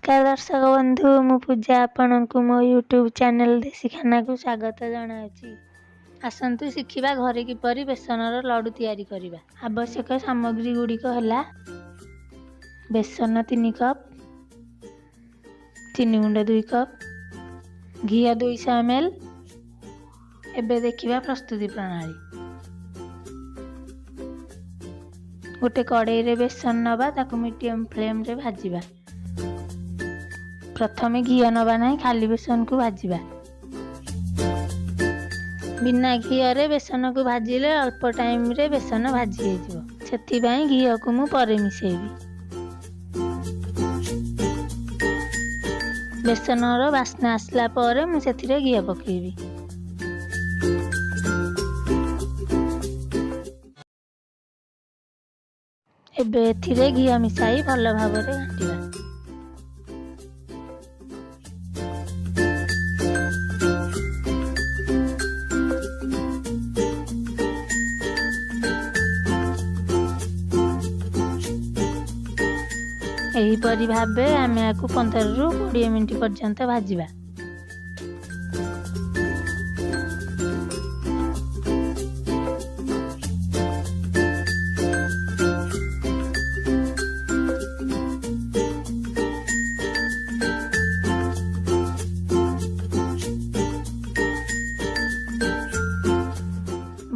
नमस्कार दर्शक बंधु मु पूजा आपनकु मो यूट्यूब चैनल देसी खाना को स्वागत जनाउछि। आसंतु शिखिबा घरे किपरि बेसनर लड्डू तैयारी करिबा। आवश्यक सामग्री गुड़िक हला बेसन 3 कप, चीनी गुंड 2 कप, घी 200 ml। एबे देखिबा प्रस्तुति प्रणाली। गोटे कड़ाई रे बेसन नबा ताकू मीडियम फ्लेम रे भाजीबा। प्रथमे घी नबा नहीं खाली बेसन को भाजीबा। बिना घी रे बेसन को भाजिले अल्प टाइम रे बेसन भाजी हेजिवो। सेथिबाई घी को मु परे मिसेबी। बेसनर बास्ना आसला परे मु सेथिरे घी पकेबी। एबे एथिरे घी मिसाई भल भाव रे घांटिबा। एही परि भाबे आमे आकु 15 रु 20 मिनिट पर्यंत भाजिबा।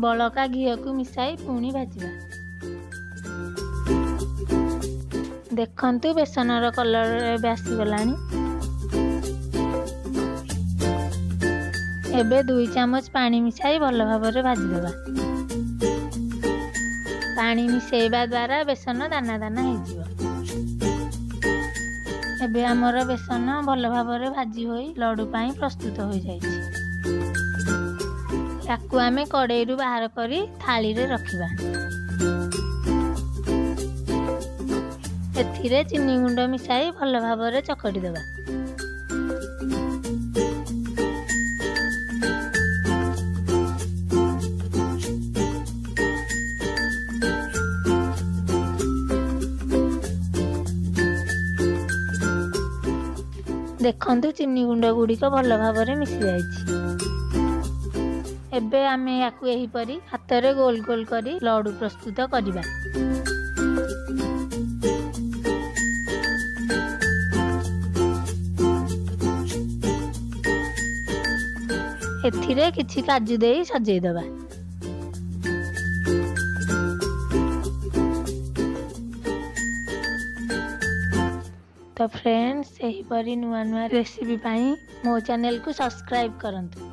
बलका घी को मिसाई पुणी भाजिबा। देखंतु बेसनर कलर एबे आसी गलानी। एबे 2 चम्मच पानी मिसाई भल भाव रे भाजी देबा। पानी मिसेबा द्वारा बेसन दाना दाना हे जिवो। एबे हमर बेसन भल भाव रे भाजी होई लड्डू पाई प्रस्तुत हो जाईछि। याकू आमे कड़ाई रु बाहर करी थाली रे रखिबा। एथिरे चीनी गुंड मिसाई भल भाव रे चकटी देबा। देखंतु चीनी गुंड गुड़िक भल भाव रे मिसी जाईछि। एबे आमे याकू एही परी हाथ रे गोल गोल करी लड्डू प्रस्तुत करिबा। एथिरे किछि काजू देई सजेई दबा। तो फ्रेंड्स एही परी नुआ नुआ रेसिपी पाई मो चैनल को सब्सक्राइब करंतु।